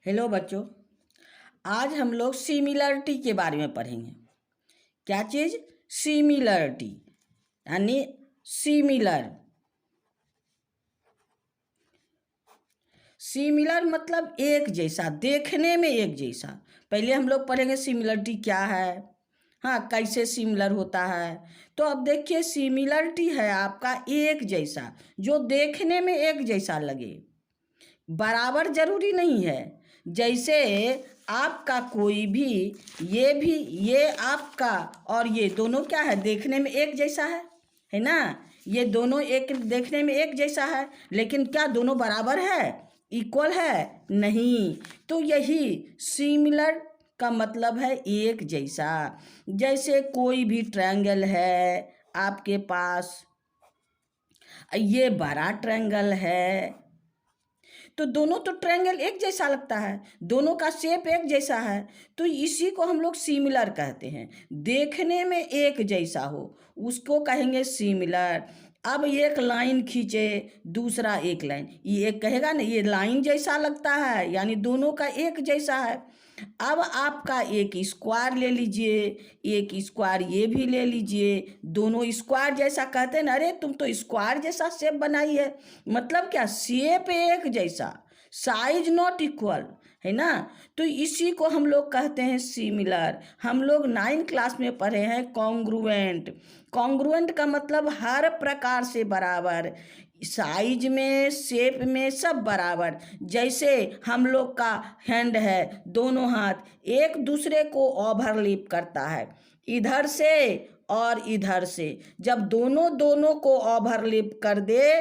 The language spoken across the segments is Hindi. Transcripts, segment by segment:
हेलो बच्चों। आज हम लोग सिमिलरिटी के बारे में पढ़ेंगे। क्या चीज़? सिमिलरिटी यानी सिमिलर। सिमिलर मतलब एक जैसा, देखने में एक जैसा। पहले हम लोग पढ़ेंगे सिमिलरिटी क्या है, हाँ कैसे सिमिलर होता है। तो अब देखिए, सिमिलरिटी है आपका एक जैसा, जो देखने में एक जैसा लगे। बराबर जरूरी नहीं है। जैसे आपका कोई भी, ये आपका और ये दोनों क्या है, देखने में एक जैसा है ना। ये दोनों एक देखने में एक जैसा है, लेकिन क्या दोनों बराबर है, इक्वल है? नहीं। तो यही सिमिलर का मतलब है एक जैसा। जैसे कोई भी ट्रायंगल है आपके पास, ये बड़ा ट्रायंगल है, तो दोनों तो ट्रायंगल एक जैसा लगता है, दोनों का शेप एक जैसा है, तो इसी को हम लोग सिमिलर कहते हैं। देखने में एक जैसा हो उसको कहेंगे सिमिलर। अब एक लाइन खींचे, दूसरा एक लाइन, ये एक कहेगा ना ये लाइन जैसा लगता है, यानी दोनों का एक जैसा है। अब आपका एक स्क्वायर ले लीजिए, एक स्क्वायर ये भी ले लीजिए, दोनों स्क्वायर जैसा कहते हैं ना। अरे तुम तो स्क्वायर जैसा शेप बनाई है, मतलब क्या, शेप एक जैसा, साइज नॉट इक्वल, है ना। तो इसी को हम लोग कहते हैं सिमिलर। हम लोग 9 क्लास में पढ़े हैं कॉन्ग्रुएंट। कॉन्ग्रुएंट का मतलब हर प्रकार से बराबर, साइज में, शेप में, सब बराबर। जैसे हम लोग का हैंड है, दोनों हाथ एक दूसरे को ओवरलैप करता है, इधर से और इधर से। जब दोनों दोनों को ओवरलैप कर दे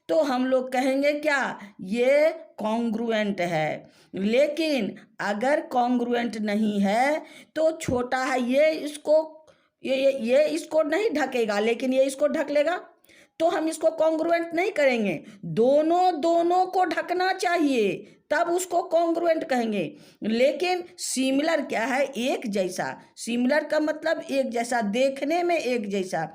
तो हम लोग कहेंगे क्या, ये कॉन्ग्रुएंट है। लेकिन अगर कॉन्ग्रुएंट नहीं है तो छोटा है, ये इसको ये इसको नहीं ढकेगा, लेकिन ये इसको ढक लेगा, तो हम इसको कॉन्ग्रुएंट नहीं करेंगे। दोनों दोनों को ढकना चाहिए, तब उसको कॉन्ग्रुएंट कहेंगे। लेकिन सिमिलर क्या है, एक जैसा। सिमिलर का मतलब एक जैसा, देखने में एक जैसा।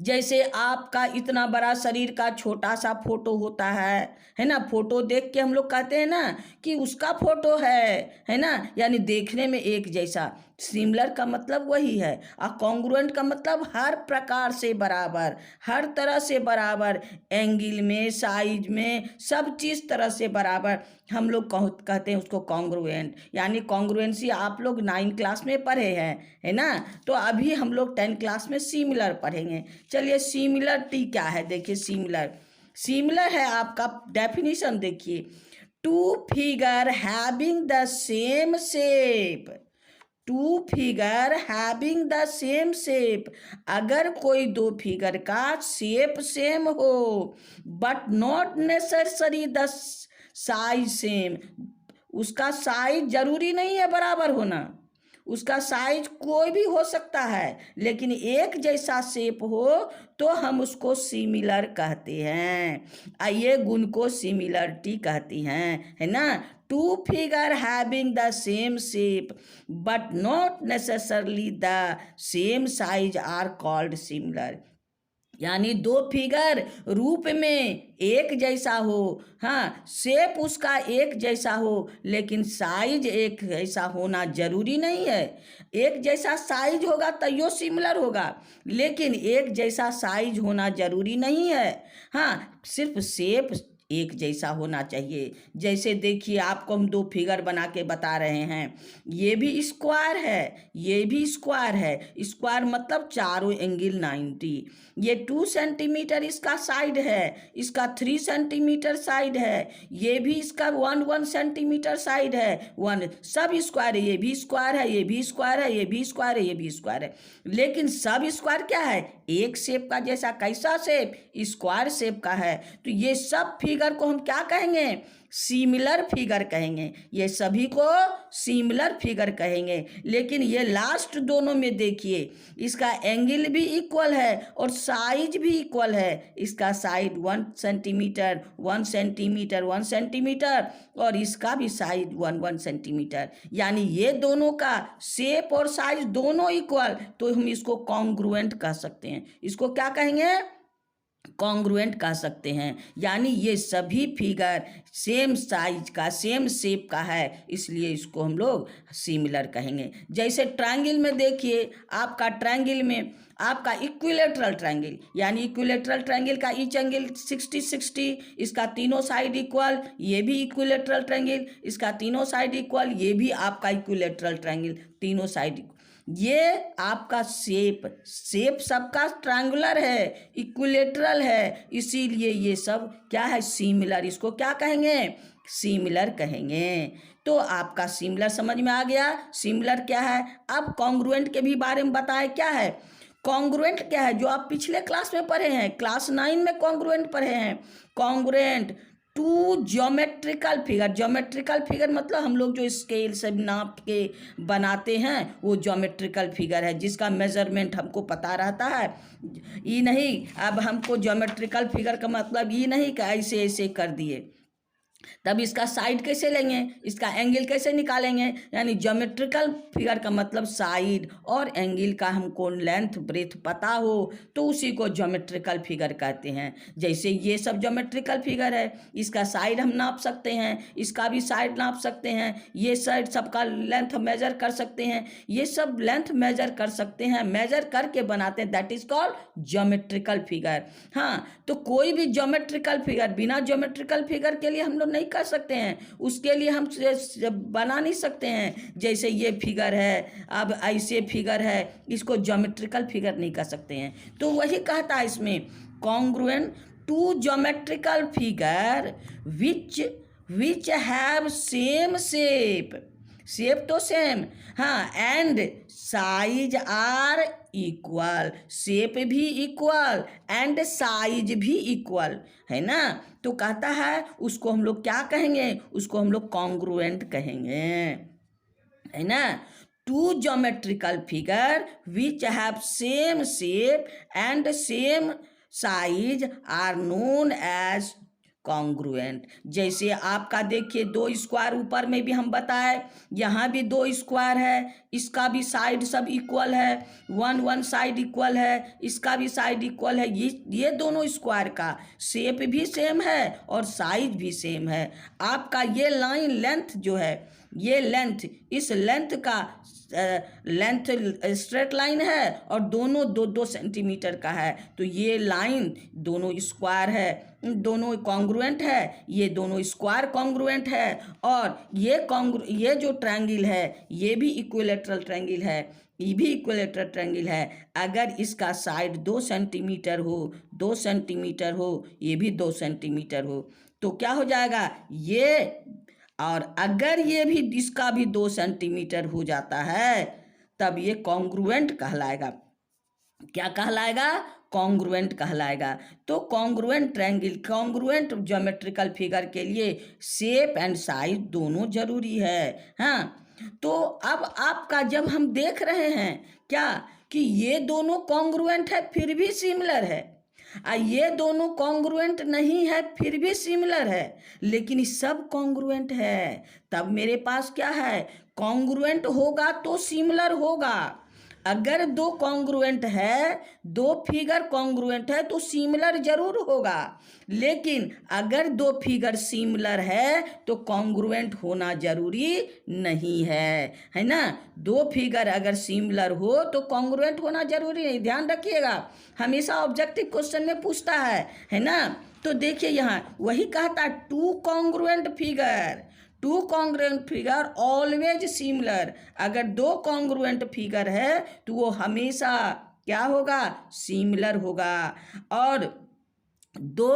जैसे आपका इतना बड़ा शरीर का छोटा सा फोटो होता है ना। फोटो देख के हम लोग कहते हैं ना कि उसका फोटो है ना, यानी देखने में एक जैसा। सिमिलर का मतलब वही है। और कॉन्ग्रुएंट का मतलब हर प्रकार से बराबर, हर तरह से बराबर, एंगल में, साइज में, सब चीज़ तरह से बराबर। हम लोग कहते हैं उसको कॉन्ग्रुएंट। यानी कॉन्ग्रुएंसी आप लोग 9 क्लास में पढ़े हैं, है ना। तो अभी हम लोग 10 क्लास में सिमिलर पढ़ेंगे। चलिए सिमिलरिटी क्या है, देखिए सिमिलर। सिमिलर है आपका डेफिनेशन देखिए, two figure having the same shape. Two figure having the same shape, अगर कोई दो फिगर का शेप सेम हो, but not necessary the size same. उसका साइज जरूरी नहीं है बराबर होना, उसका साइज कोई भी हो सकता है, लेकिन एक जैसा शेप हो तो हम उसको सिमिलर कहते हैं। ये गुण को सिमिलरिटी कहती हैं, है ना। Two figure having the same shape but not necessarily the same size are called similar. यानी दो फिगर रूप में एक जैसा हो, हाँ शेप उसका एक जैसा हो, लेकिन साइज एक जैसा होना जरूरी नहीं है। एक जैसा साइज होगा तो सिमिलर होगा, लेकिन एक जैसा साइज होना जरूरी नहीं है। हाँ सिर्फ शेप एक जैसा होना चाहिए। जैसे देखिए, आपको हम दो फिगर बना के बता रहे हैं, ये भी स्क्वायर है, ये भी स्क्वायर है। स्क्वायर मतलब चारों एंगल 90। ये 2 सेंटीमीटर इसका साइड है, इसका 3 सेंटीमीटर साइड है, ये भी इसका 1 सेंटीमीटर साइड है, 1। सब स्क्वायर है, ये भी स्क्वायर है, ये भी स्क्वायर है, ये भी स्क्वायर है, ये भी स्क्वायर है। लेकिन सब स्क्वायर क्या है, एक शेप का जैसा। कैसा शेप? स्क्वायर शेप का है। तो ये सब फिगर को हम क्या कहेंगे, सिमिलर फिगर कहेंगे। ये सभी को सिमिलर फिगर कहेंगे। लेकिन ये लास्ट दोनों में देखिए, इसका एंगल भी इक्वल है और साइज भी इक्वल है। इसका साइड 1 सेंटीमीटर, 1 सेंटीमीटर, 1 सेंटीमीटर, और इसका भी साइज 1 सेंटीमीटर। यानी ये दोनों का शेप और साइज दोनों इक्वल, तो हम इसको कॉन्ग्रुएंट कह सकते हैं। इसको क्या कहेंगे, कॉन्ग्रुएंट कह सकते हैं। यानी ये सभी फिगर सेम साइज का सेम शेप का है, इसलिए इसको हम लोग सिमिलर कहेंगे। जैसे ट्रायंगल में देखिए, आपका ट्रायंगल में आपका इक्विलेटरल ट्रायंगल, यानी इक्विलेटरल ट्रायंगल का ईच एंगल 60-60, इसका तीनों साइड इक्वल, ये भी इक्विलेटरल ट्रायंगल, इसका तीनों साइड इक्वल, ये भी आपका इक्विलेटरल ट्रायंगल, तीनों साइड। ये आपका शेप सबका ट्रायंगुलर है, इक्विलेटरल है, इसीलिए ये सब क्या है, सिमिलर। इसको क्या कहेंगे, सिमिलर कहेंगे। तो आपका सिमिलर समझ में आ गया। सिमिलर क्या है। अब कॉन्ग्रुएंट के भी बारे में बताए क्या है। कॉन्ग्रुएंट क्या है, जो आप पिछले क्लास में पढ़े हैं, क्लास 9 में कॉन्ग्रुएंट पढ़े हैं। Congruent two geometrical figure. Geometrical figure मतलब हम लोग जो स्केल से नाप के बनाते हैं वो ज्योमेट्रिकल फिगर है, जिसका मेजरमेंट हमको पता रहता है। ये नहीं, अब हमको ज्योमेट्रिकल फिगर का मतलब ये नहीं कि ऐसे ऐसे कर दिए, तब इसका साइड कैसे लेंगे, इसका एंगल कैसे निकालेंगे। यानी ज्योमेट्रिकल फिगर का मतलब साइड और एंगल का हमको लेंथ ब्रेथ पता हो तो उसी को ज्योमेट्रिकल फिगर कहते हैं। जैसे ये सब ज्योमेट्रिकल फिगर है, इसका साइड हम नाप सकते हैं, इसका भी साइड नाप सकते हैं, ये साइड सबका लेंथ मेजर कर सकते हैं, ये सब लेंथ मेजर कर सकते हैं, मेजर करके बनाते हैं, that is called geometrical figure. हाँ, तो कोई भी ज्योमेट्रिकल फिगर बिना ज्योमेट्रिकल फिगर के लिए हम लोग नहीं कर सकते हैं, उसके लिए हम बना नहीं सकते हैं। जैसे ये फिगर है, अब ऐसे फिगर है, इसको ज्योमेट्रिकल फिगर नहीं कर सकते हैं। तो वही कहता है इसमें, congruent two geometrical figure which have same shape तो सेम, हाँ, and size are equal, shape भी इक्वल एंड साइज भी इक्वल है ना। तो कहता है उसको हम लोग क्या कहेंगे, उसको हम लोग कॉन्ग्रुएंट कहेंगे, है ना। Two geometrical figure which have same shape and same size are known as congruent. जैसे आपका देखिए दो स्क्वायर ऊपर में भी हम बताए, यहाँ भी दो स्क्वायर है, इसका भी साइड सब इक्वल है, वन साइड इक्वल है, इसका भी साइड इक्वल है। ये दोनों स्क्वायर का शेप भी सेम है और साइज भी सेम है। आपका ये लाइन लेंथ जो है, ये लेंथ, इस लेंथ का लेंथ स्ट्रेट लाइन है और दोनों 2-2 सेंटीमीटर का है। तो ये लाइन दोनों स्क्वायर है, दोनों कॉन्ग्रुएंट है, ये दोनों स्क्वायर कॉन्ग्रुएंट है। और ये जो ट्रायंगल है ये भी इक्विलेटरल ट्रायंगल है, ये भी इक्विलेटरल ट्रायंगल है। अगर इसका साइड 2 सेंटीमीटर हो, 2 सेंटीमीटर हो, ये भी 2 सेंटीमीटर हो, तो क्या हो जाएगा ये। और अगर ये भी इसका भी 2 सेंटीमीटर हो जाता है तब ये कॉन्ग्रुएंट कहलाएगा। क्या कहलाएगा, कॉन्ग्रुएंट कहलाएगा। तो congruent triangle, congruent geometrical figure के लिए शेप एंड साइज दोनों जरूरी है। हाँ, तो अब आपका जब हम देख रहे हैं क्या कि ये दोनों कॉन्ग्रुएंट है फिर भी सिमिलर है, ये दोनों कॉन्ग्रुएंट नहीं है फिर भी सिमिलर है, लेकिन सब कॉन्ग्रुएंट है, तब मेरे पास क्या है, कॉन्ग्रुएंट होगा तो सिमिलर होगा। अगर दो कॉन्ग्रुएंट है, दो फिगर कॉन्ग्रुएंट है तो सिमिलर जरूर होगा, लेकिन अगर दो फिगर सिमिलर है तो कॉन्ग्रुएंट होना जरूरी नहीं है ना। दो फिगर अगर सिमिलर हो तो कॉन्ग्रुएंट होना जरूरी नहीं, ध्यान रखिएगा, हमेशा ऑब्जेक्टिव क्वेश्चन में पूछता है ना। तो देखिए यहाँ वही कहता, to congruent figure always similar. अगर दो कॉन्ग्रुएंट फिगर है तो वो हमेशा क्या होगा, सिमिलर होगा। और दो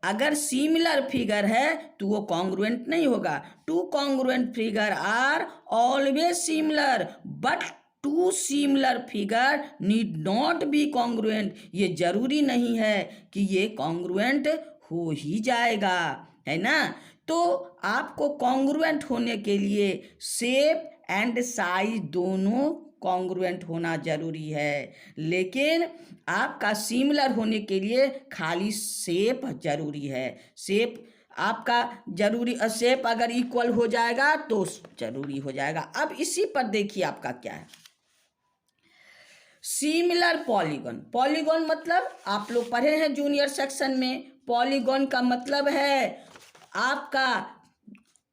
अगर सिमिलर फिगर है तो वो कॉन्ग्रुएंट नहीं होगा। Two congruent figure are always similar but two similar figure need not be congruent. ये जरूरी नहीं है कि ये कॉन्ग्रुएंट हो ही जाएगा, है ना। तो आपको कॉन्ग्रुएंट होने के लिए शेप एंड साइज दोनों कॉन्ग्रुएंट होना जरूरी है, लेकिन आपका सिमिलर होने के लिए खाली शेप जरूरी है। शेप आपका जरूरी, शेप अगर इक्वल हो जाएगा तो जरूरी हो जाएगा। अब इसी पर देखिए आपका क्या है, सिमिलर पॉलीगॉन, पॉलीगॉन मतलब आप लोग पढ़े हैं जूनियर सेक्शन में, पॉलीगॉन का मतलब है आपका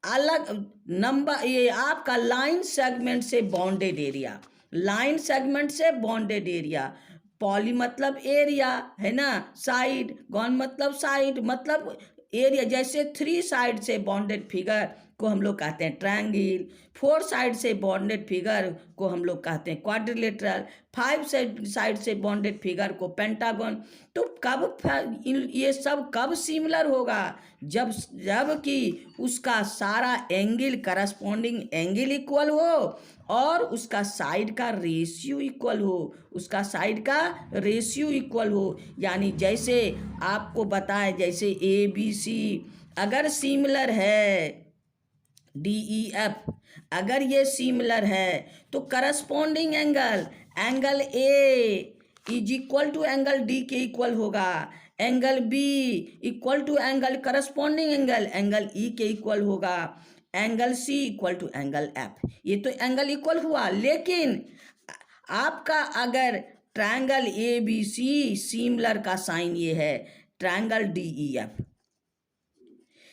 अलग नंबर, ये आपका लाइन सेगमेंट से बॉन्डेड एरिया, लाइन सेगमेंट से बॉन्डेड एरिया। पॉली मतलब एरिया है ना, साइड, गॉन मतलब साइड मतलब एरिया। जैसे 3 साइड से बॉन्डेड फिगर को हम लोग कहते हैं ट्रायंगल, 4 साइड से बॉन्डेड फिगर को हम लोग कहते हैं क्वाड्रिलेटरल, 5 साइड से बॉन्डेड फिगर को पेंटागन। तो ये सब कब सिमिलर होगा? जब कि उसका सारा एंगल, करस्पॉन्डिंग एंगल इक्वल हो और उसका साइड का रेशियो इक्वल हो, उसका साइड का रेशियो इक्वल हो। यानी जैसे आपको बताए, जैसे ABC अगर सिमिलर है, DEF अगर ये सिमिलर है तो corresponding angle, angle A is equal to angle D के इक्वल होगा, angle B equal to angle corresponding angle, angle E के इक्वल होगा, angle C equal to angle F। ये तो एंगल इक्वल हुआ, लेकिन आपका अगर ट्रायंगल ABC सिमिलर का साइन ये है, ट्रायंगल DEF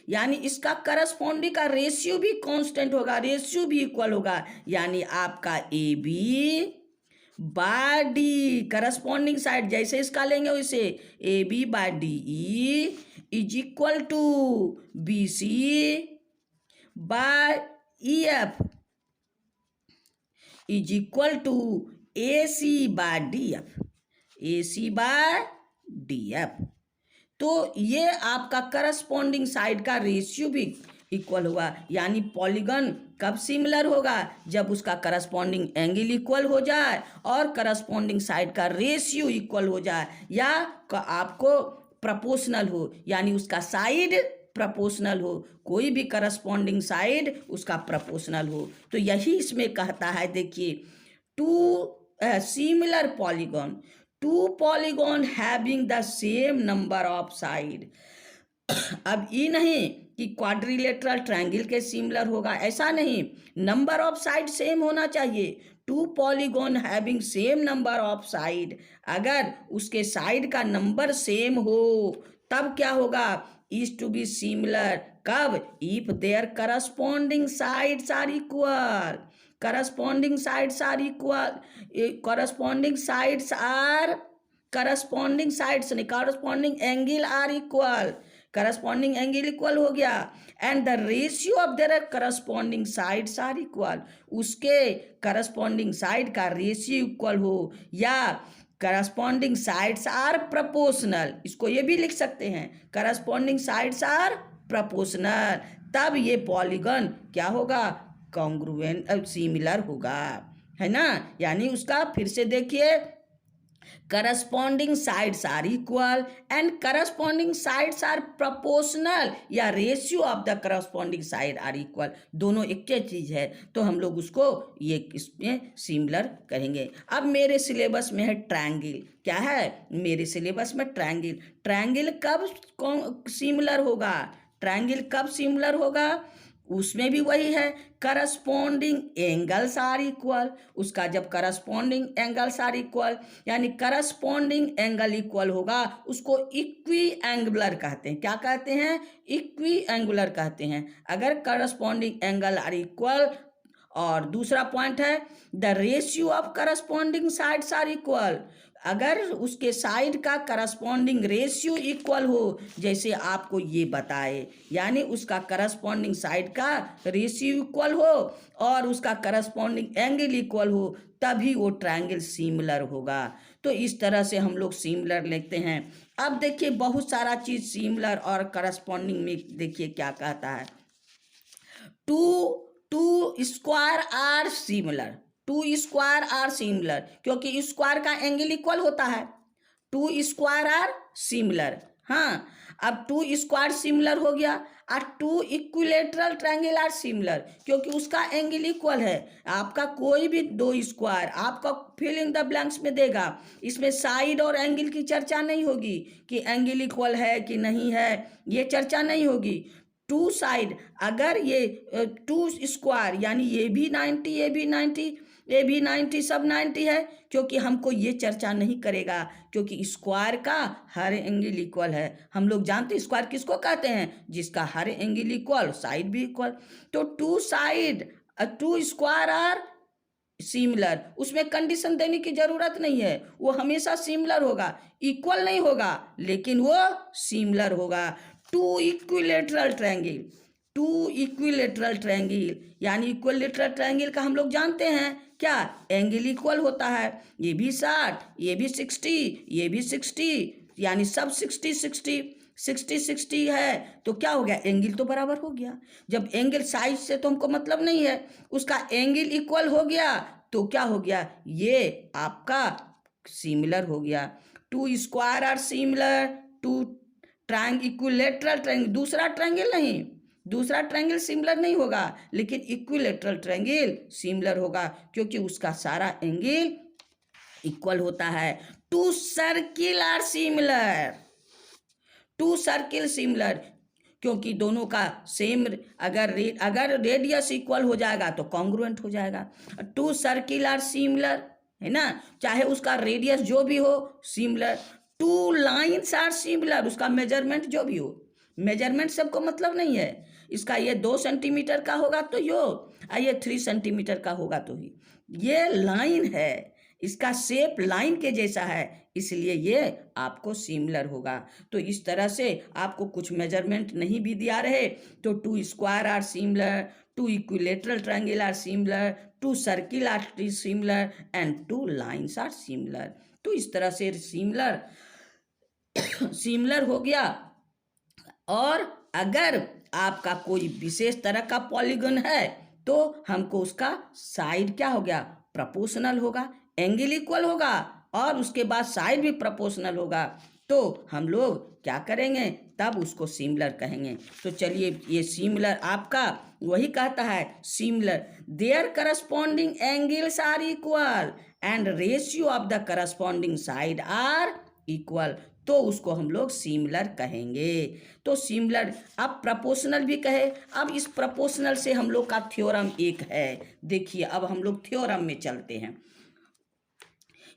यानी इसका करस्पॉन्डिंग का रेशियो भी कांस्टेंट होगा, रेशियो भी इक्वल होगा। यानी आपका AB by D corresponding side जैसे इसका लेंगे वैसे AB by DE is equal to BC by EF is equal to AC by DF, AC by DF। तो ये आपका करस्पॉन्डिंग साइड का रेशियो भी इक्वल हुआ। यानी पॉलीगन कब सिमिलर होगा? जब उसका करस्पॉन्डिंग एंगल इक्वल हो जाए और करस्पॉन्डिंग साइड का रेशियो इक्वल हो जाए, या आपको प्रोपोर्शनल हो, यानी उसका साइड प्रोपोर्शनल हो, कोई भी करस्पॉन्डिंग साइड उसका प्रोपोर्शनल हो। तो यही इसमें कहता है, देखिए, two similar polygon, two polygon having the same number of side. अब ये नहीं कि क्वाड्रिलेटरल ट्रायंगल के सिमिलर होगा, ऐसा नहीं, नंबर ऑफ साइड सेम होना चाहिए। Two polygon having same number of side, अगर उसके साइड का नंबर सेम हो तब क्या होगा? इज टू बी सिमिलर कब? If their corresponding sides are equal, corresponding sides are equal, corresponding sides are, corresponding sides नहीं, corresponding angle are equal, corresponding angle equal हो गया, and the ratio of their corresponding sides are equal, उसके corresponding side का ratio equal हो, या corresponding sides are proportional, इसको ये भी लिख सकते हैं, corresponding sides are proportional, तब ये पॉलीगन क्या होगा? कॉन्ग्रुएंट सिमिलर होगा, है ना। यानी उसका फिर से देखिए, corresponding sides are equal and corresponding sides are proportional, या ratio of the corresponding side are equal, दोनों एक ही चीज है, तो हम लोग उसको ये इसमें सिमिलर करेंगे। अब मेरे सिलेबस में है ट्रायंगल, क्या है मेरे सिलेबस में? ट्रायंगल। ट्रायंगल कब सिमिलर होगा? ट्रायंगल कब सिमिलर होगा? उसमें भी वही है, करस्पॉन्डिंग एंगल्स आर इक्वल, उसका जब करस्पॉन्डिंग एंगल्स आर इक्वल, यानी करस्पॉन्डिंग एंगल इक्वल होगा, उसको इक्वी एंगुलर कहते हैं। क्या कहते हैं? इक्वी एंगुलर कहते हैं। अगर करस्पॉन्डिंग एंगल आर इक्वल, और दूसरा पॉइंट है the ratio of corresponding sides are equal, अगर उसके साइड का करस्पॉन्डिंग रेशियो इक्वल हो, जैसे आपको ये बताए, यानी उसका करस्पॉन्डिंग साइड का रेशियो इक्वल हो और उसका करस्पॉन्डिंग एंगल इक्वल हो, तभी वो ट्रायंगल सिमिलर होगा। तो इस तरह से हम लोग सिमिलर लिखते हैं। अब देखिए, बहुत सारा चीज सिमिलर और करस्पॉन्डिंग में देखिए क्या कहता है, two square are similar, two square are similar, क्योंकि स्क्वायर का एंगल इक्वल होता है, टू स्क्वायर आर सिमिलर। हाँ, अब टू स्क्वायर सिमिलर हो गया, और two equilateral triangle are similar, क्योंकि उसका एंगल इक्वल है। आपका कोई भी दो स्क्वायर आपका फिल इन द ब्लैंक्स में देगा, इसमें साइड और एंगल की चर्चा नहीं होगी कि एंगल इक्वल है कि नहीं है, ये चर्चा नहीं होगी। टू साइड, अगर ये टू स्क्वायर यानी ये भी 90 ये भी 90, ये भी 90 सब 90 है, क्योंकि हमको ये चर्चा नहीं करेगा, क्योंकि स्क्वायर का हर एंगल इक्वल है। हम लोग जानते हैं स्क्वायर किसको कहते हैं, जिसका हर एंगल इक्वल, साइड भी इक्वल। तो two side two square are similar, उसमें कंडीशन देने की जरूरत नहीं है, वो हमेशा सिमिलर होगा, इक्वल नहीं होगा लेकिन वो सिमिलर होगा। Two equilateral triangle, two equilateral triangle, यानी इक्विलेटरल ट्रायंगल का हम लोग जानते हैं क्या, एंगल इक्वल होता है। ये भी 60, ये भी 60, ये भी 60, यानी सब 60 60 60 60 है, तो क्या हो गया, एंगल तो बराबर हो गया। जब एंगल साइज से तो हमको मतलब नहीं है, उसका एंगल इक्वल हो गया तो क्या हो गया, ये आपका सिमिलर हो गया। Two square are similar two triangle, equilateral triangle, दूसरा ट्रायंगल नहीं, दूसरा ट्रायंगल सिमिलर नहीं होगा, लेकिन इक्विलेटरल ट्रायंगल सिमिलर होगा, क्योंकि उसका सारा एंगल इक्वल होता है। Two circle are similar, two circle similar, क्योंकि दोनों का सेम, अगर रेडियस इक्वल हो जाएगा तो कॉन्ग्रुएंट हो जाएगा। टू सर्किल आर सिमिलर, है ना, चाहे उसका रेडियस जो भी हो similar. Two lines are similar, उसका मेजरमेंट जो भी हो, मेजरमेंट सबको मतलब नहीं है, इसका ये 2 सेंटीमीटर का होगा तो ये 3 सेंटीमीटर का होगा तो ही, ये लाइन है, इसका शेप लाइन के जैसा है, इसलिए ये आपको सिमिलर होगा। तो इस तरह से आपको कुछ मेजरमेंट नहीं भी दिया रहे तो two square are similar, two equilateral triangle are similar, two circle are similar and two lines are similar. तो इस तरह से सिमिलर सिमिलर हो गया। और अगर आपका कोई विशेष तरह का पॉलीगन है तो हमको उसका साइड क्या हो गया, प्रोपोर्शनल होगा, एंगल इक्वल होगा और उसके बाद साइड भी प्रोपोर्शनल होगा, तो हम लोग क्या करेंगे, तब उसको सिमिलर कहेंगे। तो चलिए, ये सिमिलर आपका वही कहता है, similar their corresponding angles are equal and ratio of the corresponding side are equal, तो उसको हम लोग सिमिलर कहेंगे। तो सिमिलर, अब प्रोपोर्शनल भी कहे। अब इस प्रोपोर्शनल से हम लोग का थ्योरम एक है, देखिए अब हम लोग थ्योरम में चलते हैं।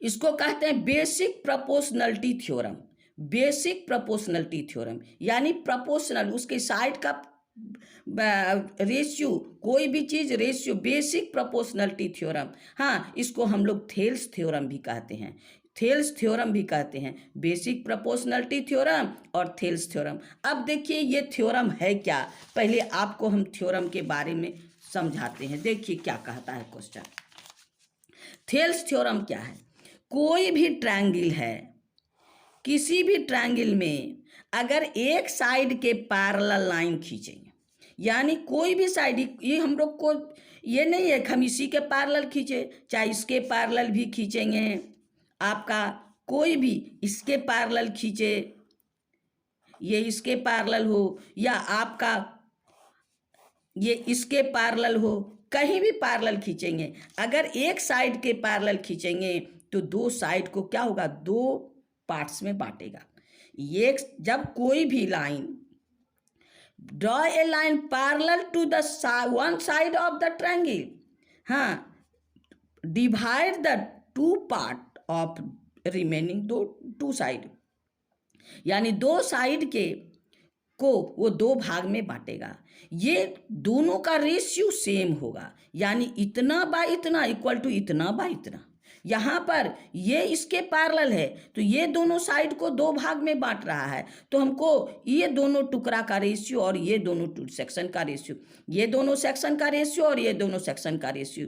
इसको कहते हैं basic proportionality theorem, basic proportionality theorem, यानी प्रोपोर्शनल उसके साइड का रेशियो, कोई भी चीज रेशियो, बेसिक प्रोपोर्शनलिटी थ्योरम। हाँ, इसको हम लोग थेल्स थ्योरम भी कहते हैं, थेल्स थ्योरम भी कहते हैं, बेसिक प्रोपोर्शनलिटी थ्योरम और थेल्स थ्योरम। अब देखिए ये थ्योरम है क्या, पहले आपको हम थ्योरम के बारे में समझाते हैं। देखिए क्या कहता है क्वेश्चन, थेल्स थ्योरम क्या है, कोई भी ट्रायंगल है, किसी भी ट्रायंगल में अगर एक साइड के पैरेलल लाइन खींचेंगे, यानी कोई भी साइड, ये हम लोग को ये नहीं है हम इसी के पैरेलल खींचे, चाहे इसके पैरेलल भी खींचेंगे, आपका कोई भी इसके पैरेलल खींचे, ये इसके पैरेलल हो या आपका ये इसके पैरेलल हो, कहीं भी पैरेलल खींचेंगे, अगर एक साइड के पैरेलल खींचेंगे तो दो साइड को क्या होगा, दो पार्ट्स में बांटेगा। ये जब कोई भी line, draw a line parallel to the one side of the triangle, हाँ, divide the two part of remaining two side, यानी दो साइड के को वो दो भाग में बांटेगा। ये दोनों का रेशियो सेम होगा, यानी इतना बाय इतना इक्वल टू इतना बाय इतना। यहाँ पर ये इसके पैरेलल है तो ये दोनों साइड को दो भाग में बांट रहा है, तो हमको ये दोनों टुकड़ा का रेशियो और ये दोनों सेक्शन का रेशियो, ये दोनों सेक्शन का रेशियो और ये दोनों सेक्शन का रेशियो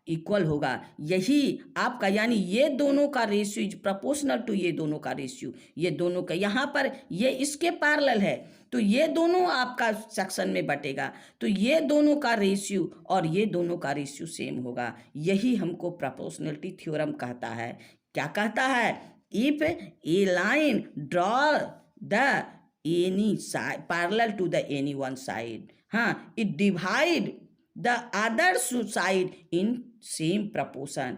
इक्वल होगा। यही आपका, यानी ये दोनों का रेशियो इज प्रोपोर्शनल टू ये दोनों का रेशियो, ये दोनों का, यहाँ पर ये इसके पैरेलल है तो ये दोनों आपका सेक्शन में बटेगा, तो ये दोनों का रेशियो और ये दोनों का रेशियो सेम होगा। यही हमको प्रोपोर्शनलिटी थ्योरम कहता है। क्या कहता है, if a line draw the any side parallel to the any one side, हाँ, it divide the other side in same proportion,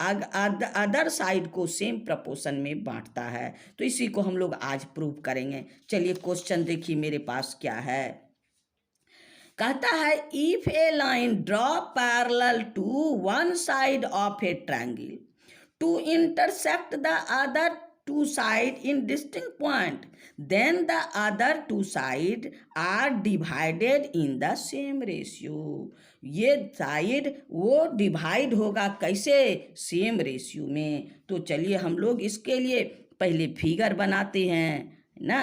other side को सेम प्रपोर्शन में बांटता है। तो इसी को हम लोग आज प्रूव करेंगे। चलिए क्वेश्चन देखिए मेरे पास क्या है, कहता है if a line draw parallel to one side of a triangle to intersect the other two side in distinct point, then the other two side are divided in the same ratio. ये साइड वो डिवाइड होगा कैसे? सेम रेशियो में। तो चलिए हम लोग इसके लिए पहले फिगर बनाते हैं ना।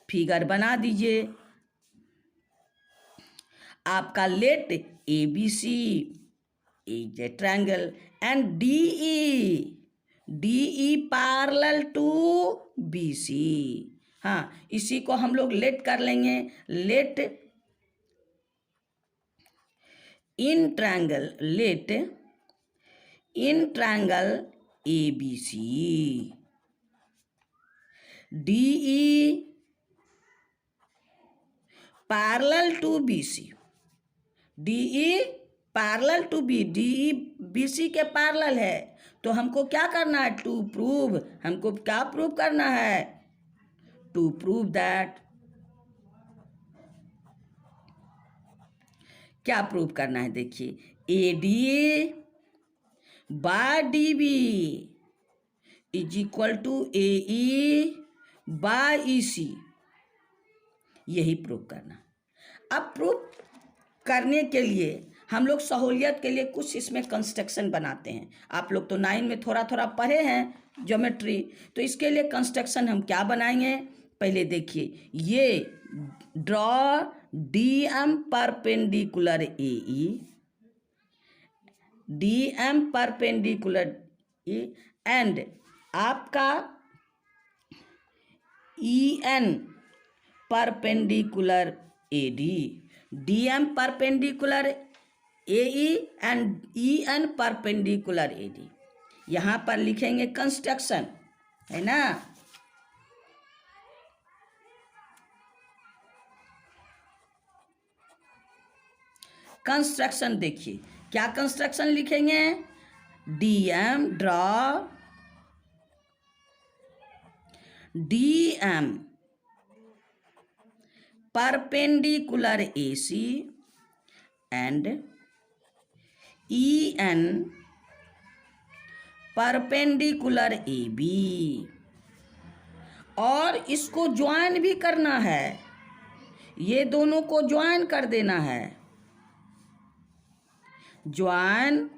फिगर बना दीजिए। आपका let A B C is a triangle and D E parallel to B C. हाँ, इसी को हम लोग लेट कर लेंगे। Let in triangle A B C D E parallel to B C. D E parallel to B, D E B C के पैरेलल है। तो हमको क्या करना है? To prove. हमको क्या प्रूव करना है? To prove that. क्या प्रूव करना है? देखिए, ए D by D B is equal to A E by E C. यही प्रूव करना। अब प्रूव करने के लिए हम लोग सहूलियत के लिए कुछ इसमें कंस्ट्रक्शन बनाते हैं। आप लोग तो 9 में थोड़ा थोड़ा पढ़े हैं ज्योमेट्री, तो इसके लिए कंस्ट्रक्शन हम क्या बनाएंगे? पहले देखिए, ये draw D M perpendicular A E, D M perpendicular E and आपका E N perpendicular A D. D M perpendicular A E and E N perpendicular A D. यहाँ पर लिखेंगे कंस्ट्रक्शन, है ना। कंस्ट्रक्शन देखिए, क्या कंस्ट्रक्शन लिखेंगे? D M draw D M perpendicular A C and E N perpendicular A B. और इसको ज्वाइन भी करना है, ये दोनों को ज्वाइन कर देना है। Join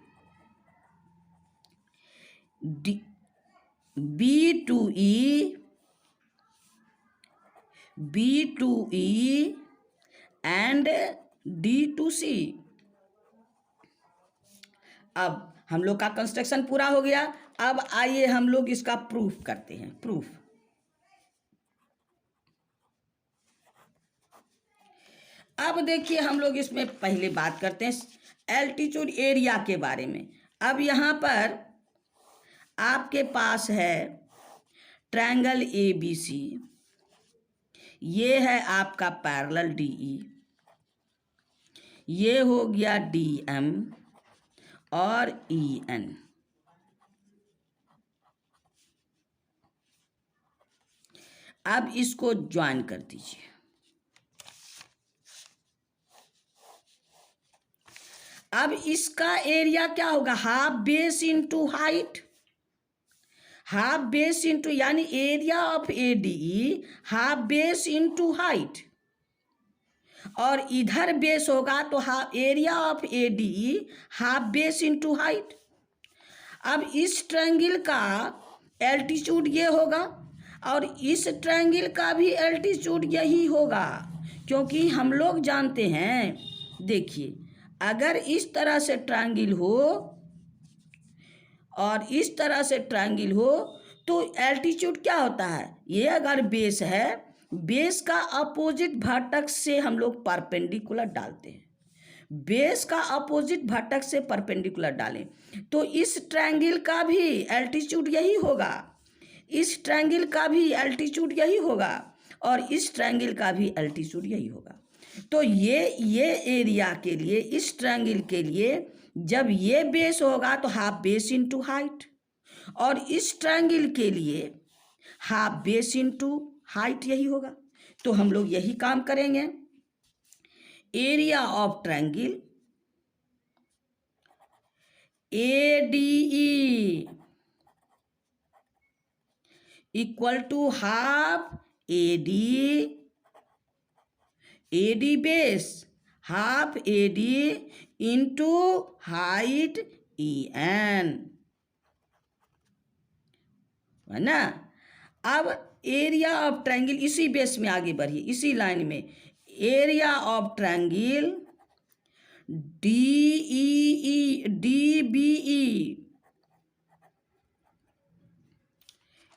B to E and D to C. अब हम लोग का कंस्ट्रक्शन पूरा हो गया। अब आइए हम लोग इसका प्रूफ करते हैं। प्रूफ, अब देखिए हम लोग इसमें पहले बात करते हैं एल्टीट्यूड एरिया के बारे में। अब यहाँ पर आपके पास है ट्रायंगल ए बी सी, ये है आपका पैरेलल डी ई, ये हो गया डी एम और ई एन। अब इसको ज्वाइन कर दीजिए। अब इसका एरिया क्या होगा? Half base into height. Half base into यानी area of A D E half base into height, और इधर बेस होगा तो half area of A D E half base into height. अब इस ट्रायंगल का एल्टीट्यूड ये होगा और इस ट्रायंगल का भी एल्टीट्यूड यही होगा, क्योंकि हम लोग जानते हैं, देखिए अगर इस तरह से ट्रायंगल हो और इस तरह से ट्रायंगल हो तो एल्टीट्यूड क्या होता है? ये अगर बेस है, बेस का अपोजिट वर्टेक्स से हम लोग परपेंडिकुलर डालते हैं। बेस का अपोजिट वर्टेक्स से परपेंडिकुलर डालें तो इस ट्रायंगल का भी एल्टीट्यूड यही होगा, इस ट्रायंगल का भी एल्टीट्यूड यही होगा और इस ट्रायंगल का भी एल्टीट्यूड यही होगा। तो ये एरिया के लिए, इस ट्रायंगल के लिए जब ये बेस होगा तो हाफ बेस इंटू हाइट, और इस ट्रायंगल के लिए हाफ बेस इंटू हाइट यही होगा। तो हम लोग यही काम करेंगे। Area of triangle ADE equal to half AD base half AD into height EN, है ना। अब एरिया ऑफ ट्रायंगल, इसी बेस में आगे बढ़िए, इसी लाइन में area of triangle DBE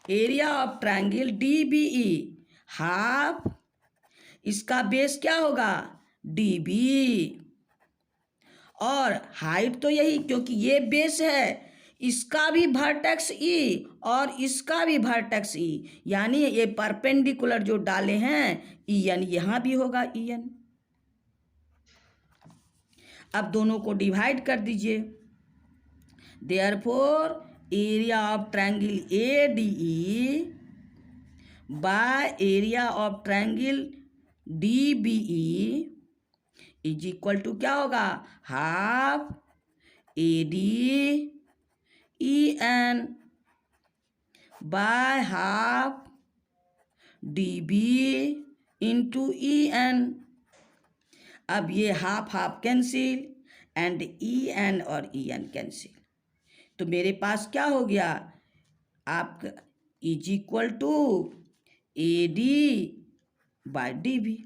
area of triangle DBE half, इसका बेस क्या होगा DB, और हाइट तो यही, क्योंकि ये बेस है, इसका भी वर्टेक्स E और इसका भी वर्टेक्स E, यानी ये परपेंडिकुलर जो डाले हैं EN, यहाँ भी होगा EN। अब दोनों को डिवाइड कर दीजिए। Therefore area of triangle ADE by area of triangle DBE is equal to क्या होगा half AD EN by half DB into EN। अब ये half half cancel and EN और EN कैंसिल, तो मेरे पास क्या हो गया आपका is equal to AD by DB।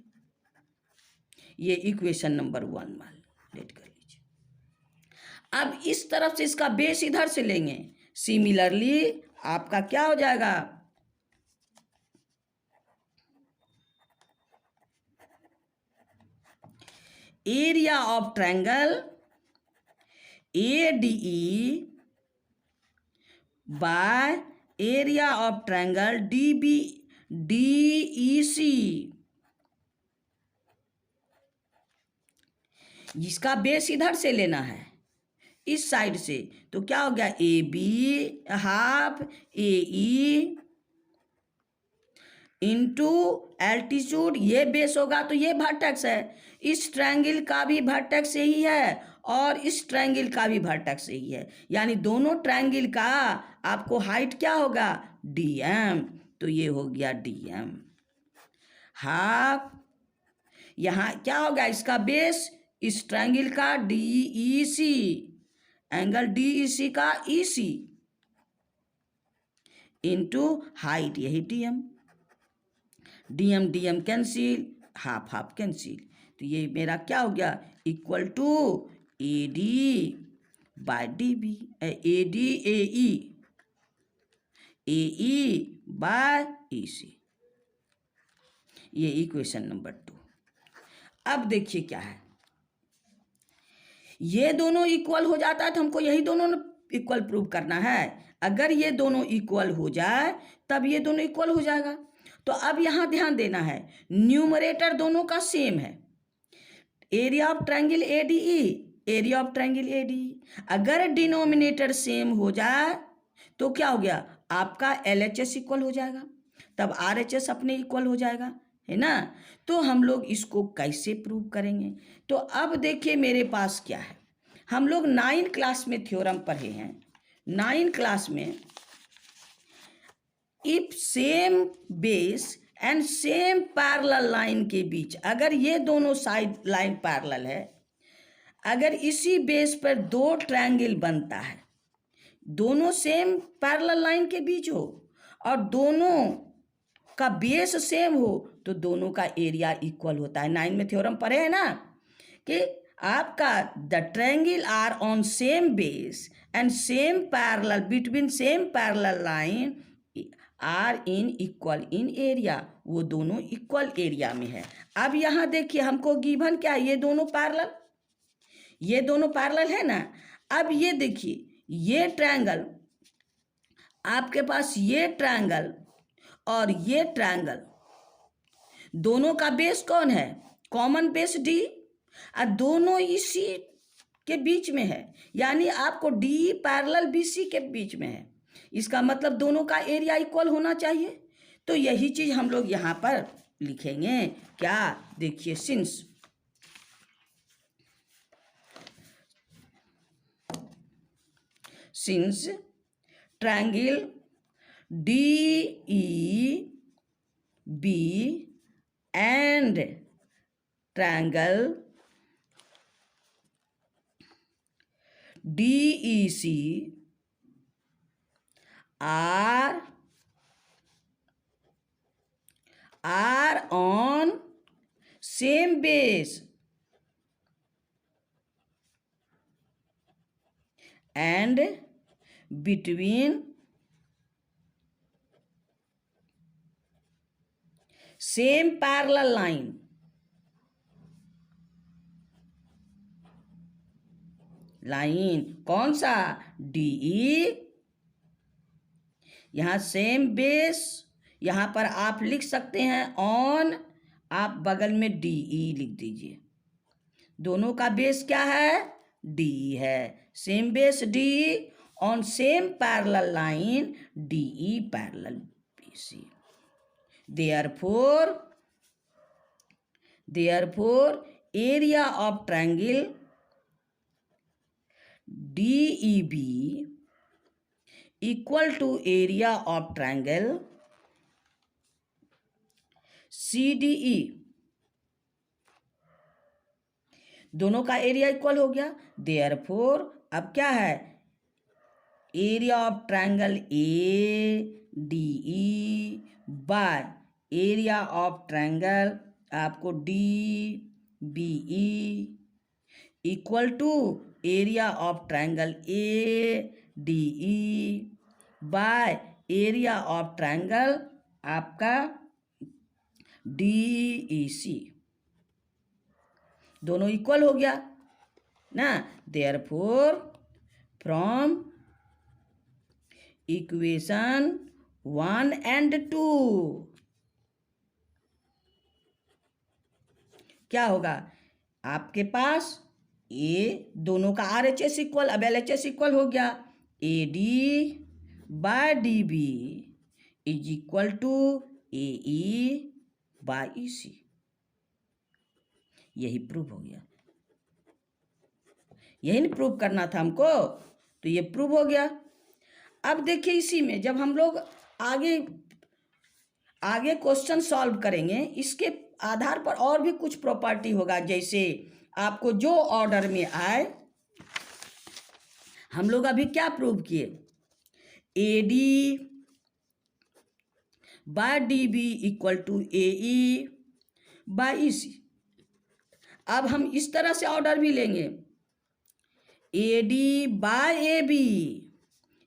ये इक्वेशन नंबर 1 मान लेट कर लीजिए। अब इस तरफ से इसका बेस इधर से लेंगे, सिमिलरली आपका क्या हो जाएगा area of triangle ADE by area of triangle DEC, जिसका बेस इधर से लेना है इस साइड से, तो क्या हो गया AB half AE into altitude, ये बेस होगा तो ये वर्टेक्स है, इस ट्रायंगल का भी वर्टेक्स यही है और इस ट्रायंगल का भी वर्टेक्स यही है, यानी दोनों ट्रायंगल का आपको हाइट क्या होगा DM, तो ये हो गया DM हाफ, यहाँ क्या होगा इसका बेस इस ट्रायंगल का DEC, एंगल DEC का EC इंटू हाइट यही DM, DM DM cancel, half half cancel, तो ये मेरा क्या हो गया equal to AD by DB, AD AE by EC, ये इक्वेशन नंबर 2। अब देखिए क्या है, ये दोनों इक्वल हो जाता है तो हमको यही दोनों इक्वल प्रूव करना है। अगर ये दोनों इक्वल हो जाए तब ये दोनों इक्वल हो जाएगा। तो अब यहाँ ध्यान देना है, न्यूमरेटर दोनों का सेम है, area of triangle ADE area of triangle ADE। अगर डिनोमिनेटर सेम हो जाए तो क्या हो गया आपका LHS इक्वल हो जाएगा, तब RHS अपने इक्वल हो जाएगा, है ना। तो हम लोग इसको कैसे प्रूव करेंगे, तो अब देखिए मेरे पास क्या है, हम लोग 9 क्लास में थ्योरम पढ़े हैं। 9 क्लास में if same base and same parallel line के बीच, अगर ये दोनों साइड लाइन पैरेलल है, अगर इसी बेस पर 2 ट्रायंगल बनता है, दोनों सेम पैरेलल लाइन के बीच हो और दोनों का बेस सेम हो, तो दोनों का एरिया इक्वल होता है। 9 में थ्योरम पढ़े है ना कि आपका the triangle are on same base and same parallel between same parallel line are in equal in area, वो दोनों इक्वल एरिया में है। अब यहाँ देखिए हमको गिवन क्या है, ये दोनों पैरेलल है ना। अब ये देखिए ये ट्रायंगल, आपके पास ये ट्रायंगल और ये ट्रायंगल, दोनों का बेस कौन है, कॉमन बेस D, और दोनों इसी के बीच में है, यानी आपको D पैरेलल BC के बीच में है, इसका मतलब दोनों का एरिया इक्वल होना चाहिए। तो यही चीज हम लोग यहाँ पर लिखेंगे क्या, देखिए since since triangle DEB and triangle DEC are on same base and between same parallel line. कौन सा? DE। यहाँ सेम बेस, यहाँ पर आप लिख सकते हैं ऑन, आप बगल में DE लिख दीजिए। दोनों का बेस क्या है? DE है। Same base DE on same parallel line DE parallel BC। therefore area of triangle DEB equal to area of triangle CDE। दोनों का एरिया इक्वल हो गया। therefore अब क्या है? Area of triangle ADE by area of triangle आपको DBE equal to area of triangle ADE by area of triangle आपका DEC। दोनों इक्वल हो गया ना। therefore फ्रॉम इक्वेशन 1 and 2 क्या होगा? आपके पास दोनों का RHS इक्वल, अब LHS इक्वल हो गया। AD by DB is equal to AE by EC। यही प्रूव हो गया। यही नहीं प्रूव करना था हमको, तो ये प्रूव हो गया। अब देखिए इसी में जब हम लोग आगे क्वेश्चन सॉल्व करेंगे, इसके आधार पर और भी कुछ प्रॉपर्टी होगा। जैसे आपको जो ऑर्डर में आए, हम लोग अभी क्या प्रूव किए? AD by DB equal to AE by EC। अब हम इस तरह से ऑर्डर भी लेंगे, AD by AB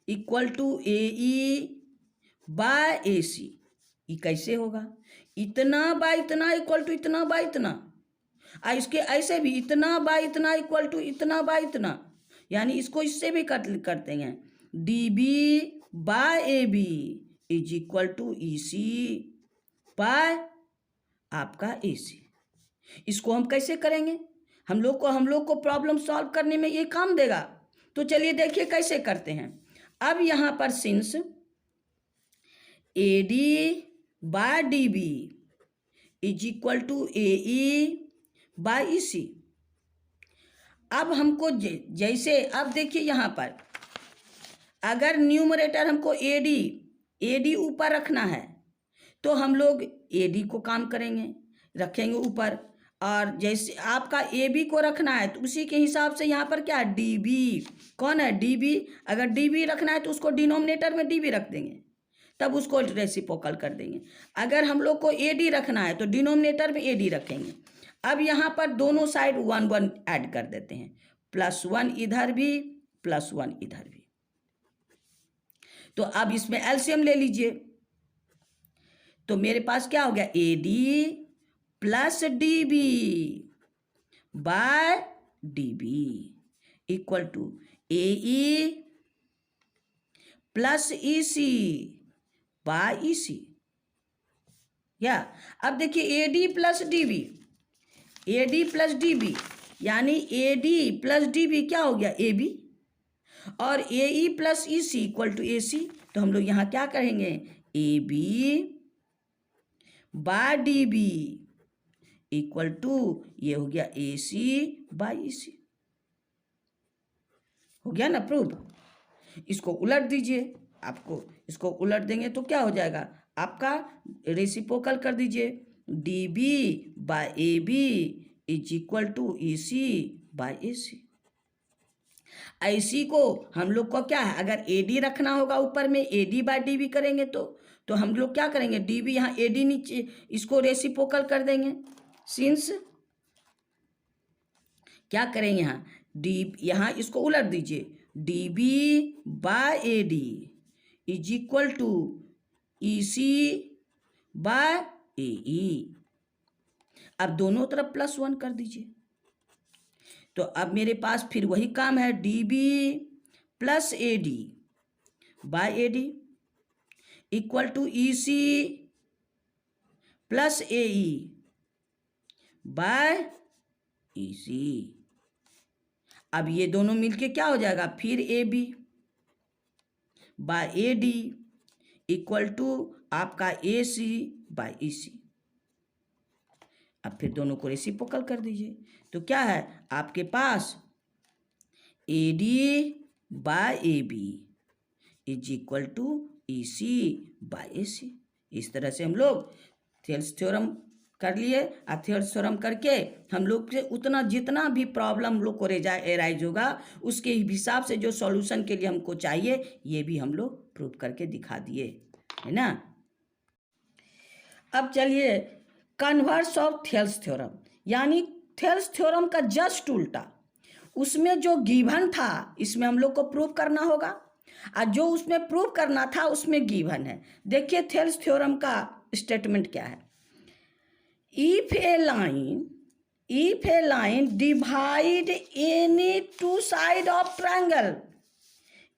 equal to AE by AC। ये कैसे होगा? इतना बाय इतना इक्वल टू इतना बाय इतना, इसके ऐसे भी इतना बाय इतना इक्वल टू इतना बाय इतना, यानी इसको इससे भी करते हैं। DB by AB is equal to EC by आपका AC। इसको हम कैसे करेंगे? हम लोग को प्रॉब्लम सॉल्व करने में ये काम देगा। तो चलिए देखिए कैसे करते हैं। अब यहाँ पर since AD by DB is equal to AE by EC। अब हमको जैसे अब देखिए यहाँ पर अगर न्यूमरेटर हमको AD ऊपर रखना है तो हम लोग AD को काम रखेंगे ऊपर, और जैसे आपका AB को रखना है तो उसी के हिसाब से यहाँ पर क्या DB, कौन है DB, अगर DB रखना है तो उसको डिनोमिनेटर में DB रख देंगे, तब उसको रेसिप्रोकल कर देंगे। अगर हम लोग को AD रखना है तो डिनोमिनेटर में AD रखेंगे। अब यहाँ पर दोनों साइड 1 1 ऐड कर देते हैं, +1 इधर भी +1 इधर भी। तो अब इसमें एलसीएम ले लीजिए, तो मेरे पास क्या हो गया? AD plus DB by DB equal to AE plus EC by EC। या अब देखिए AD प्लस DB यानी AD प्लस DB क्या हो गया? AB, और AE plus EC equal to AC। तो हम लोग यहाँ क्या करेंगे? AB by DB equal to ये हो गया AC बाय EC। हो गया ना प्रूव? इसको उलट दीजिए, आपको इसको उलट देंगे तो क्या हो जाएगा आपका, रेसिप्रोकल कर दीजिए, D B by A B is equal to E C by A C. ऐसी को हम लोग को क्या है, अगर ए डी रखना होगा ऊपर में, A D by D B करेंगे तो हम लोग क्या करेंगे, डी बी यहाँ ए डी नीचे, इसको रेसिप्रोकल कर देंगे। सिंस क्या करेंगे यहाँ, डी यहाँ इसको उलट दीजिए, D B by A D is equal to E C by A E. अब दोनों तरफ +1 कर दीजिए, तो अब मेरे पास फिर वही काम है, D B plus A D by A D equal to E C plus A E by E C. अब ये दोनों मिलके क्या हो जाएगा, फिर A B by A D equal to आपका A C bye E C. अब फिर दोनों को रेसिप्रोकल कर दीजिए, तो क्या है आपके पास, A D by A B is equal to E C by A C. इस तरह से हम लोग थेल्स थ्योरम कर लिए। और थेल्स थ्योरम करके हम लोग से उतना जितना भी प्रॉब्लम लोग को एराइज होगा उसके हिसाब से जो सॉल्यूशन के लिए हमको चाहिए ये भी हम लोग प्रूव करके दिखा दिए, है ना। अब चलिए कन्वर्स ऑफ थेल्स थ्योरम, यानी थेल्स थ्योरम का जस्ट उल्टा, उसमें जो गिवन था इसमें हम लोग को प्रूव करना होगा, और जो उसमें प्रूव करना था उसमें गिवन है। देखिए थेल्स थ्योरम का स्टेटमेंट क्या है, if a line divide any two side of triangle,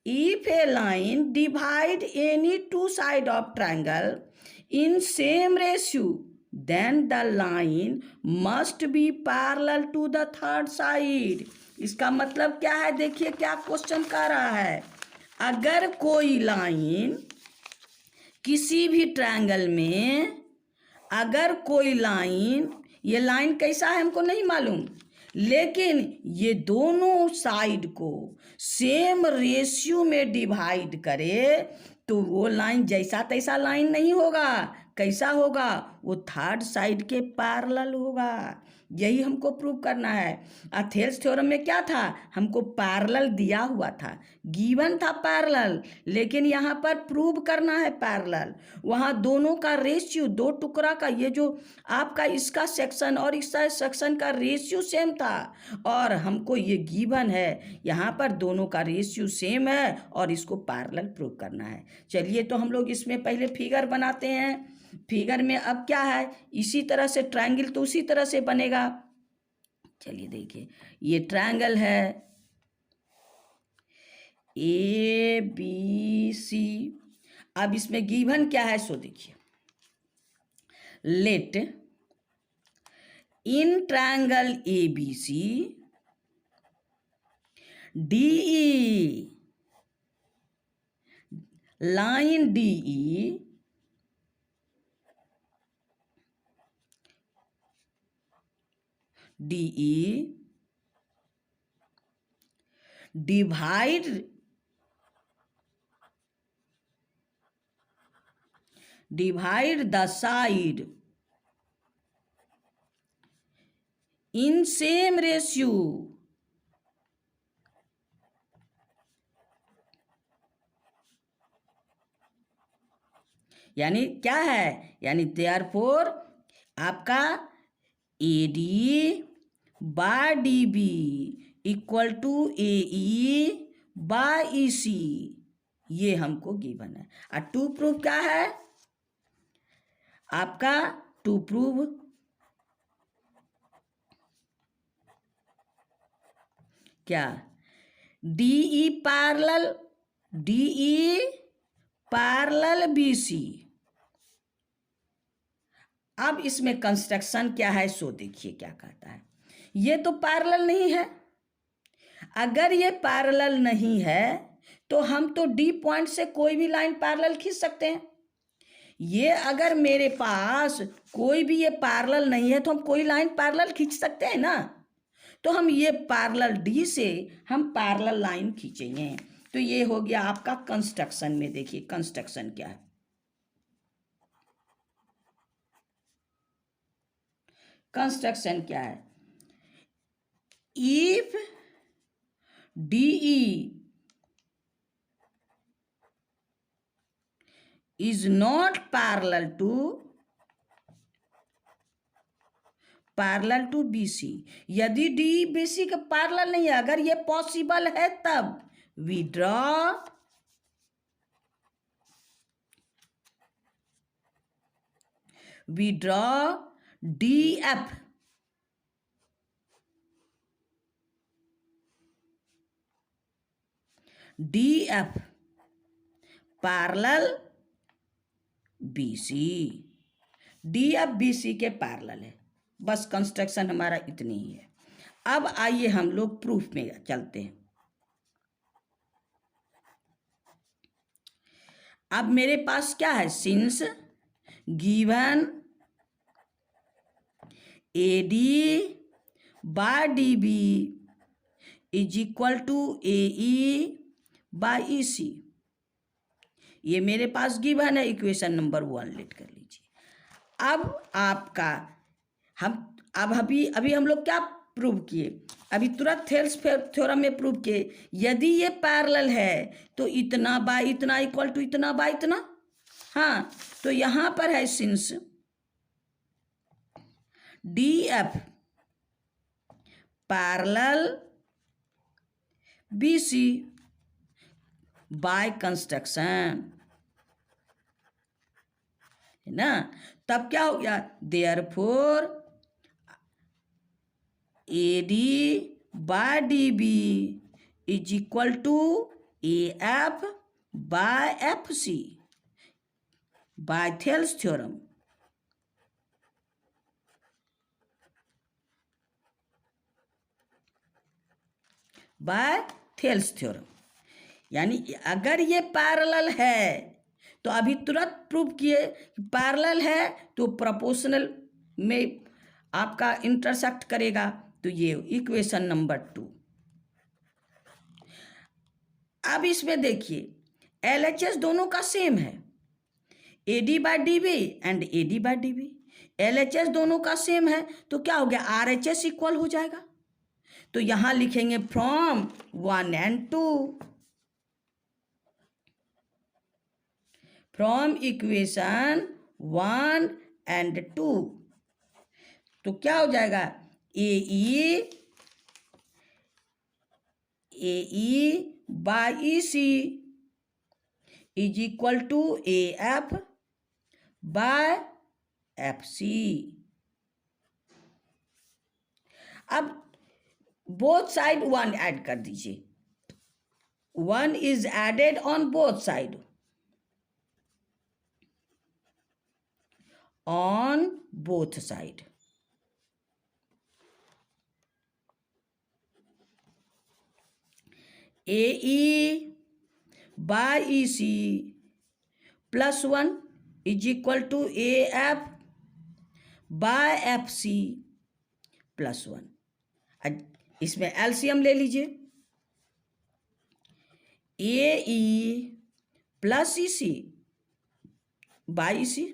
if a line divide any two side of triangle in same ratio, then the line must be parallel to the third side। इसका मतलब क्या है, देखिए क्या क्वेश्चन कर रहा है, अगर कोई लाइन किसी भी ट्रायंगल में, अगर कोई लाइन, ये लाइन कैसा है हमको नहीं मालूम, लेकिन ये दोनों साइड को सेम रेशियो में डिवाइड करे तो वो लाइन जैसा तैसा लाइन नहीं होगा, कैसा होगा, वो थर्ड साइड के पैरेलल होगा। यही हमको प्रूव करना है। थेल्स थ्योरम में क्या था, हमको पैरेलल दिया हुआ था, गिवन था पैरेलल, लेकिन यहाँ पर प्रूव करना है पैरेलल। वहाँ दोनों का रेशियो, दो टुकड़ा का, ये जो आपका इसका सेक्शन और इसका सेक्शन का रेशियो सेम था, और हमको ये गिवन है, यहाँ पर दोनों का रेशियो सेम है और इसको पैरेलल प्रूव करना है। चलिए तो हम लोग इसमें पहले फिगर बनाते हैं। फिगर में अब क्या है, इसी तरह से ट्रायंगल तो उसी तरह से बनेगा। चलिए देखिए, ये ट्रायंगल है ए बी सी। अब इसमें गिवन क्या है सो देखिए, let in triangle A B C D line D divide the side in same ratio, यानी क्या है, यानी देयरफॉर आपका A D by D B equal to A E by E C, ये हमको गिवन है। और टू प्रूफ क्या है आपका, टू प्रूव क्या, D E parallel B C. अब इसमें कंस्ट्रक्शन क्या है सो देखिए क्या कहता है, ये तो पैरेलल नहीं है। अगर ये पैरेलल नहीं है तो हम तो डी पॉइंट से कोई भी लाइन पैरेलल खींच सकते हैं। ये अगर मेरे पास कोई भी ये पैरेलल नहीं है तो हम कोई लाइन पैरेलल खींच सकते हैं ना। तो हम ये पैरेलल डी से हम पैरेलल लाइन खींचेंगे। तो ये हो गया आपका कंस्ट्रक्शन में। देखिए कंस्ट्रक्शन क्या है, कंस्ट्रक्शन क्या है, if DE is not parallel to BC, यदि DE BC के पैरेलल नहीं है, अगर ये पॉसिबल है तब we draw DF parallel BC, DF BC के पैरेलल है। बस कंस्ट्रक्शन हमारा इतनी ही है। अब आइए हम लोग प्रूफ में चलते हैं। अब मेरे पास क्या है, since given AD by DB is equal to AE by EC, ये मेरे पास गिवन है, इक्वेशन नंबर 1 लेट कर लीजिए। अब आपका अभी हम लोग क्या प्रूव किए, अभी तुरंत थेल्स थ्योरम में प्रूव किए, यदि ये पैरेलल है तो इतना बाय इतना इक्वल टू इतना बाय इतना। हाँ, तो यहां पर है since DF parallel BC by construction, है ना, तब क्या हो गया, therefore AD by DB is equal to AF by FC by Thales theorem. By Thales theorem, यानी अगर ये पैरेलल है तो अभी तुरंत प्रूव किए पैरेलल है तो प्रोपोर्शनल में आपका इंटरसेक्ट करेगा, तो ये इक्वेशन नंबर 2। अब इसमें देखिए LHS दोनों का सेम है, AD by DB and AD by DB, LHS दोनों का सेम है, तो क्या हो गया, RHS इक्वल हो जाएगा। तो यहां लिखेंगे from 1 and 2, from equation 1 and 2, तो क्या हो जाएगा, AE by EC is equal to AF by FC। अब बोथ साइड 1 ऐड कर दीजिए, 1 is added on both side, on both side, AE by EC plus 1 is equal to AF by FC plus 1। इसमें एलसीएम ले लीजिए, AE plus EC by EC,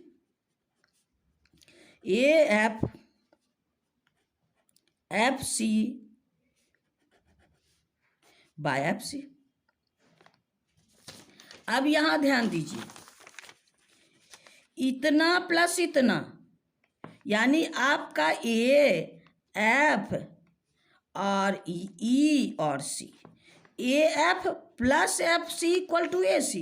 AF FC by FC। अब यहां ध्यान दीजिए, इतना प्लस इतना, यानी आपका AF और E और C, AF plus FC equal to AC,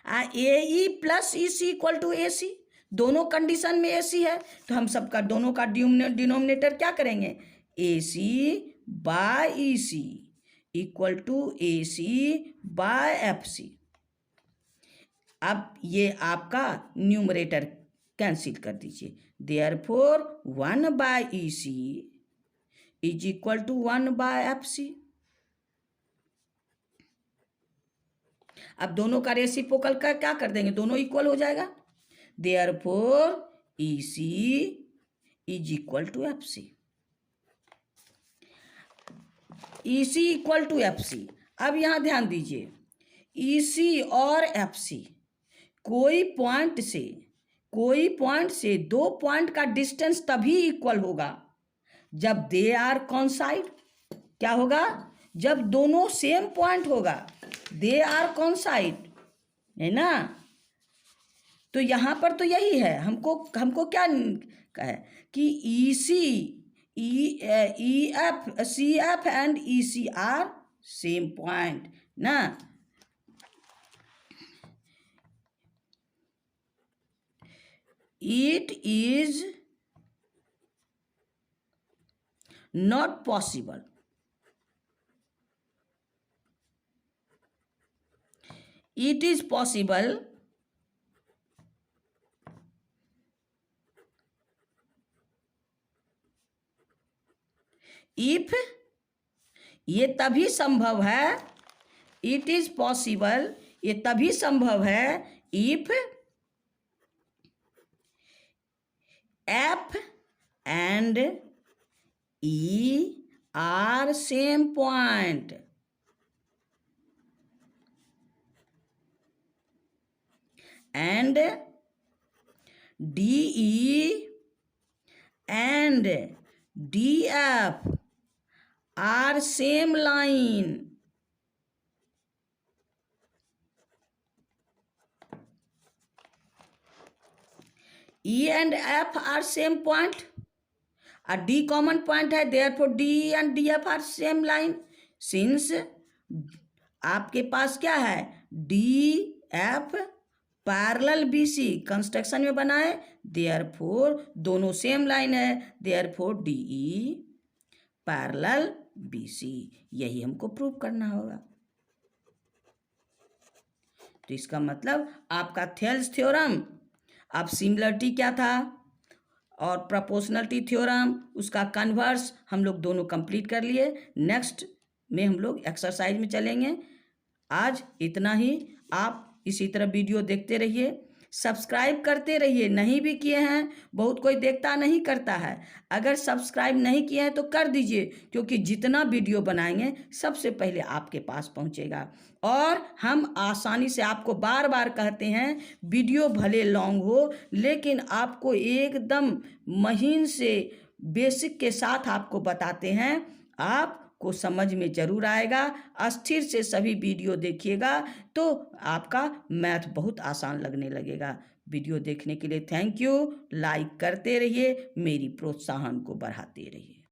AE plus EC equal to AC, दोनों कंडीशन में AC है, तो हम सबका दोनों का डिनोमिनेटर क्या करेंगे, AC by EC equal to AC by FC। अब ये आपका न्यूमरेटर कैंसिल कर दीजिए, therefore 1 by EC is equal to 1 by FC। अब दोनों का रेसिप्रोकल का क्या कर देंगे, दोनों इक्वल हो जाएगा, therefore EC is equal to FC, EC equal to FC। अब यहां ध्यान दीजिए, ईसी और एफसी कोई पॉइंट से दो पॉइंट का डिस्टेंस तभी इक्वल होगा जब दे आर कॉन्साइड। क्या होगा? जब दोनों सेम पॉइंट होगा, दे आर कॉन्साइड, है ना। तो यहाँ पर तो यही है, हमको क्या है कि E F C F and E C are same point ना। It is not possible. It is possible if, ये तभी संभव है, it is possible, ये तभी संभव है if F and E are same point. And DE and DF are same line. E and F are same point. A D common point है, therefore DE and DF are same line. Since आपके पास क्या है, DF पैरेलल BC कंस्ट्रक्शन में बना है, therefore दोनों सेम लाइन है, therefore DE पैरेलल BC। यही हमको प्रूव करना होगा। तो इसका मतलब आपका थेल्स थ्योरम, अब सिमिलरिटी क्या था और प्रोपोर्शनलिटी थ्योरम, उसका कन्वर्स हम लोग दोनों कंप्लीट कर लिए। नेक्स्ट में हम लोग एक्सरसाइज में चलेंगे। आज इतना ही। आप इसी तरह वीडियो देखते रहिए, सब्सक्राइब करते रहिए। नहीं भी किए हैं, बहुत कोई देखता नहीं करता है, अगर सब्सक्राइब नहीं किए हैं तो कर दीजिए, क्योंकि जितना वीडियो बनाएंगे सबसे पहले आपके पास पहुंचेगा। और हम आसानी से आपको बार बार कहते हैं, वीडियो भले लॉन्ग हो लेकिन आपको एकदम महीन से बेसिक के साथ आपको बताते हैं, आपको समझ में जरूर आएगा। अस्थिर से सभी वीडियो देखिएगा तो आपका मैथ बहुत आसान लगने लगेगा। वीडियो देखने के लिए थैंक यू। लाइक करते रहिए, मेरी प्रोत्साहन को बढ़ाते रहिए।